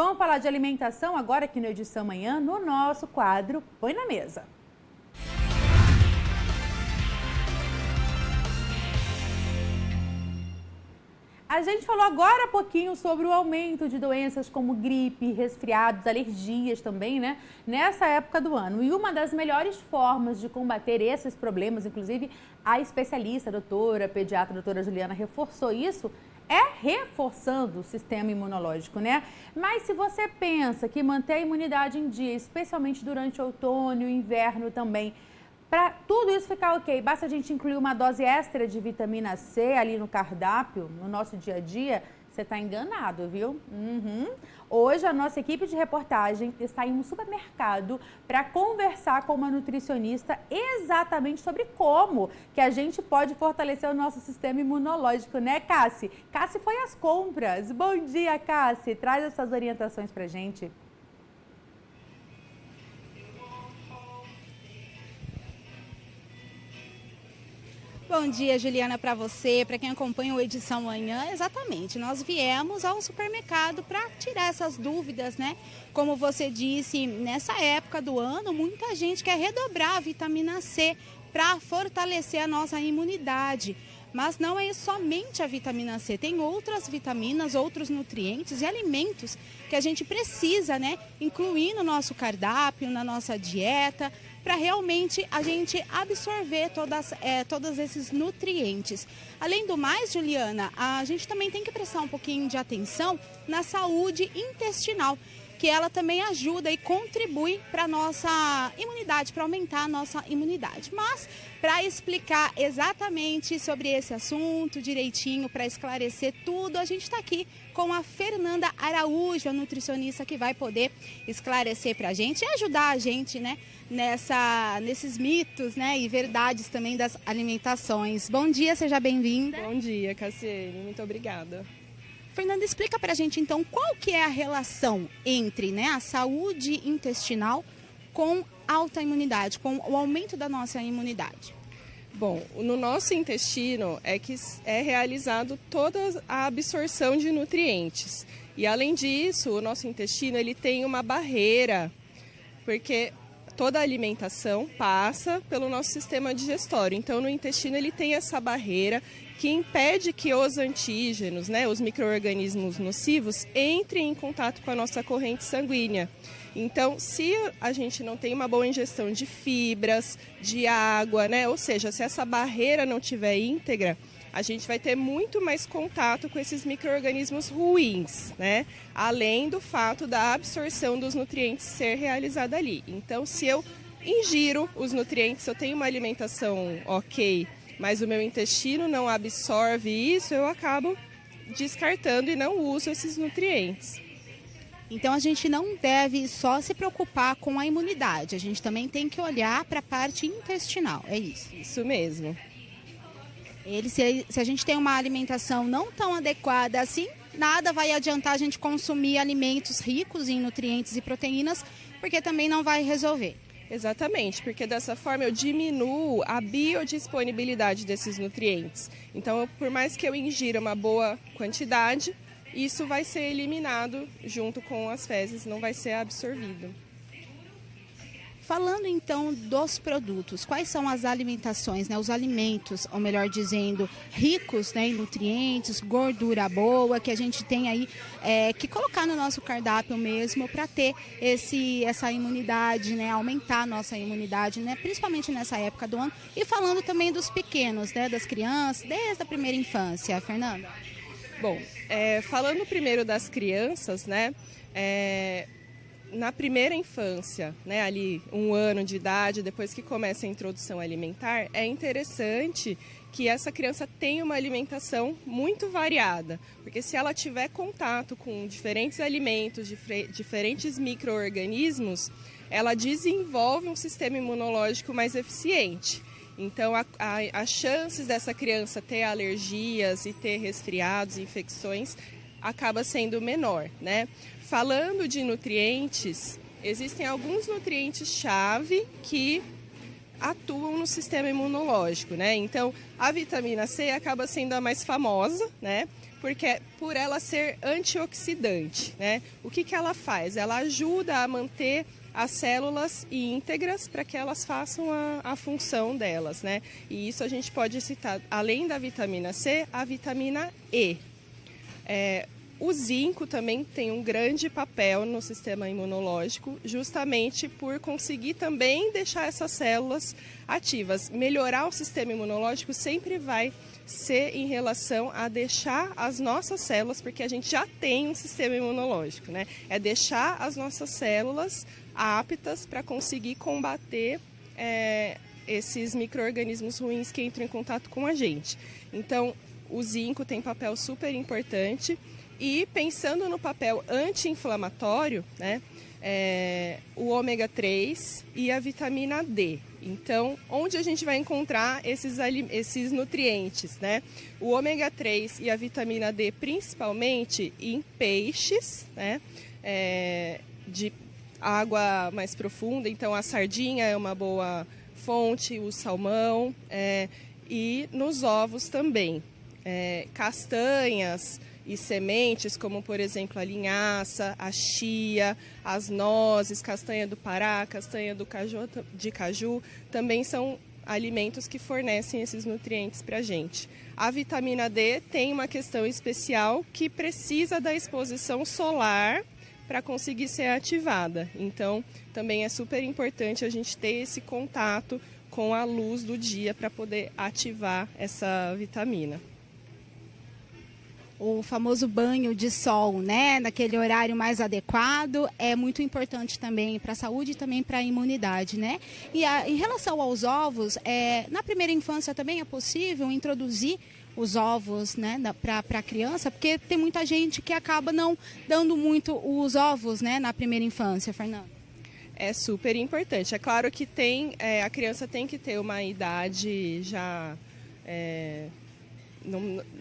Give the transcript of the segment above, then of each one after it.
Vamos falar de alimentação agora aqui no Edição Manhã, no nosso quadro Põe na Mesa. A gente falou agora há pouquinho sobre o aumento de doenças como gripe, resfriados, alergias também, né? Nessa época do ano. E uma das melhores formas de combater esses problemas, inclusive a especialista, a doutora, pediatra, doutora Juliana, reforçou isso, é reforçando o sistema imunológico, né? Mas se você pensa que manter a imunidade em dia, especialmente durante o outono e o inverno também, para tudo isso ficar ok, basta a gente incluir uma dose extra de vitamina C ali no cardápio, no nosso dia a dia, você está enganado, viu? Hoje a nossa equipe de reportagem está em um supermercado para conversar com uma nutricionista exatamente sobre como que a gente pode fortalecer o nosso sistema imunológico, né, Cassi? Cassi foi às compras. Bom dia, Cassi. Traz essas orientações para a gente. Bom dia, Juliana, para você, para quem acompanha o Edição Manhã. Exatamente, nós viemos ao supermercado para tirar essas dúvidas, né? Como você disse, nessa época do ano, muita gente quer redobrar a vitamina C para fortalecer a nossa imunidade. Mas não é somente a vitamina C, tem outras vitaminas, outros nutrientes e alimentos que a gente precisa, né, incluir no nosso cardápio, na nossa dieta, para realmente a gente absorver todos esses nutrientes. Além do mais, Juliana, a gente também tem que prestar um pouquinho de atenção na saúde intestinal, que ela também ajuda e contribui para a nossa imunidade, para aumentar a nossa imunidade. Mas, para explicar exatamente sobre esse assunto direitinho, para esclarecer tudo, a gente está aqui com a Fernanda Araújo, a nutricionista que vai poder esclarecer para a gente e ajudar a gente, né, nesses mitos, né, e verdades também das alimentações. Bom dia, seja bem-vinda. Bom dia, Cassiane, muito obrigada. Fernanda, explica pra gente então qual que é a relação entre, né, a saúde intestinal com alta imunidade, com o aumento da nossa imunidade. Bom, no nosso intestino é que é realizado toda a absorção de nutrientes. E além disso, o nosso intestino ele tem uma barreira, porque toda a alimentação passa pelo nosso sistema digestório. Então, no intestino ele tem essa barreira que impede que os antígenos, né, os micro-organismos nocivos, entrem em contato com a nossa corrente sanguínea. Então, se a gente não tem uma boa ingestão de fibras, de água, né, ou seja, se essa barreira não estiver íntegra, a gente vai ter muito mais contato com esses micro-organismos ruins, né? Além do fato da absorção dos nutrientes ser realizada ali. Então, se eu ingiro os nutrientes, se eu tenho uma alimentação ok, mas o meu intestino não absorve isso, eu acabo descartando e não uso esses nutrientes. Então, a gente não deve só se preocupar com a imunidade, a gente também tem que olhar para a parte intestinal, é isso? Isso mesmo. Se a gente tem uma alimentação não tão adequada assim, nada vai adiantar a gente consumir alimentos ricos em nutrientes e proteínas, porque também não vai resolver. Exatamente, porque dessa forma eu diminuo a biodisponibilidade desses nutrientes. Então, por mais que eu ingira uma boa quantidade, isso vai ser eliminado junto com as fezes, não vai ser absorvido. Falando então dos produtos, quais são as alimentações, né, os alimentos, ou melhor dizendo, ricos, né, em nutrientes, gordura boa, que a gente tem aí que colocar no nosso cardápio mesmo para ter essa imunidade, né, aumentar a nossa imunidade, né, principalmente nessa época do ano. E falando também dos pequenos, né, das crianças, desde a primeira infância, Fernanda. Bom, falando primeiro das crianças, né, na primeira infância, né, ali 1 ano de idade, depois que começa a introdução alimentar, é interessante que essa criança tenha uma alimentação muito variada, porque se ela tiver contato com diferentes alimentos, diferentes micro-organismos, ela desenvolve um sistema imunológico mais eficiente. Então, as chances dessa criança ter alergias e ter resfriados, infecções, acaba sendo menor, né? Falando de nutrientes, existem alguns nutrientes-chave que atuam no sistema imunológico, né? Então, a vitamina C acaba sendo a mais famosa, né? porque por ela ser antioxidante, né? O que ela faz? Ela ajuda a manter as células íntegras para que elas façam a função delas, né? E isso a gente pode citar, além da vitamina C, a vitamina E. O zinco também tem um grande papel no sistema imunológico, justamente por conseguir também deixar essas células ativas. Melhorar o sistema imunológico sempre vai ser em relação a deixar as nossas células, porque a gente já tem um sistema imunológico, né? É deixar as nossas células aptas para conseguir combater esses micro-organismos ruins que entram em contato com a gente. Então, o zinco tem papel super importante. E pensando no papel anti-inflamatório, né, o ômega 3 e a vitamina D. Então, onde a gente vai encontrar esses nutrientes, né? O ômega 3 e a vitamina D, principalmente em peixes, né, de água mais profunda. Então, a sardinha é uma boa fonte, o salmão, e nos ovos também. Castanhas e sementes, como por exemplo a linhaça, a chia, as nozes, castanha do Pará, castanha de caju, também são alimentos que fornecem esses nutrientes para a gente. A vitamina D tem uma questão especial que precisa da exposição solar para conseguir ser ativada. Então, também é super importante a gente ter esse contato com a luz do dia para poder ativar essa vitamina. O famoso banho de sol, né, naquele horário mais adequado, é muito importante também para a saúde e também para a imunidade, né? E em relação aos ovos, na primeira infância também é possível introduzir os ovos, né, para a criança, porque tem muita gente que acaba não dando muito os ovos, né, na primeira infância, Fernanda. É super importante. É claro que a criança tem que ter uma idade já...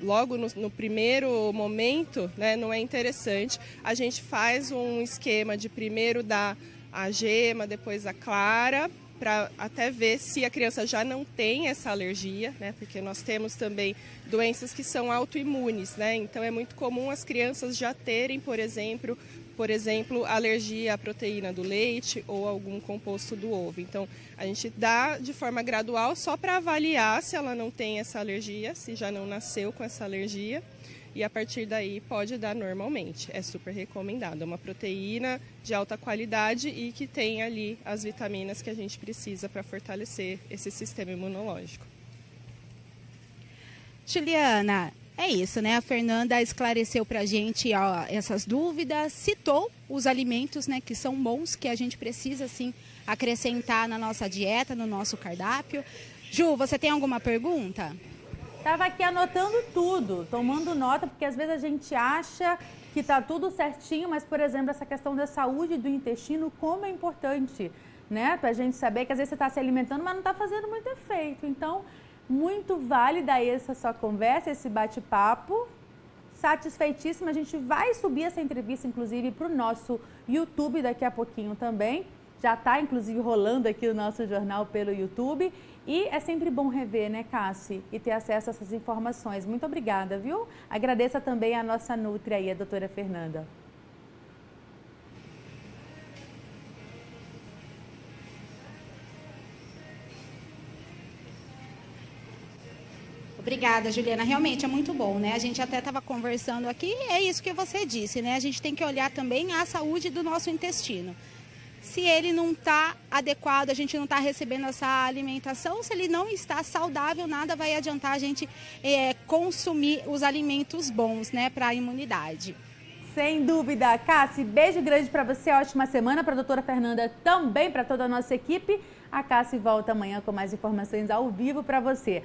logo no primeiro momento, né, não é interessante. A gente faz um esquema de primeiro dar a gema, depois a clara, para até ver se a criança já não tem essa alergia, né, porque nós temos também doenças que são autoimunes, né, então é muito comum as crianças já terem, por exemplo, alergia à proteína do leite ou algum composto do ovo. Então, a gente dá de forma gradual só para avaliar se ela não tem essa alergia, se já não nasceu com essa alergia. E a partir daí pode dar normalmente. É super recomendado. É uma proteína de alta qualidade e que tem ali as vitaminas que a gente precisa para fortalecer esse sistema imunológico. Juliana, é isso, né? A Fernanda esclareceu para a gente essas dúvidas, citou os alimentos, né, que são bons, que a gente precisa, sim, acrescentar na nossa dieta, no nosso cardápio. Ju, você tem alguma pergunta? Estava aqui anotando tudo, tomando nota, porque às vezes a gente acha que está tudo certinho, mas, por exemplo, essa questão da saúde do intestino, como é importante, né? Para a gente saber que às vezes você está se alimentando, mas não está fazendo muito efeito. Então, muito válida essa sua conversa, esse bate-papo. Satisfeitíssima, a gente vai subir essa entrevista, inclusive, para o nosso YouTube daqui a pouquinho também. Já está, inclusive, rolando aqui o nosso jornal pelo YouTube. E é sempre bom rever, né, Cassi? E ter acesso a essas informações. Muito obrigada, viu? Agradeça também a nossa nutri aí, a doutora Fernanda. Obrigada, Juliana. Realmente é muito bom, né? A gente até estava conversando aqui, é isso que você disse, né? A gente tem que olhar também a saúde do nosso intestino. Se ele não está adequado, a gente não está recebendo essa alimentação, se ele não está saudável, nada vai adiantar a gente consumir os alimentos bons, né, para a imunidade. Sem dúvida. Cassi, beijo grande para você, ótima semana, para a doutora Fernanda também, para toda a nossa equipe. A Cassi volta amanhã com mais informações ao vivo para você.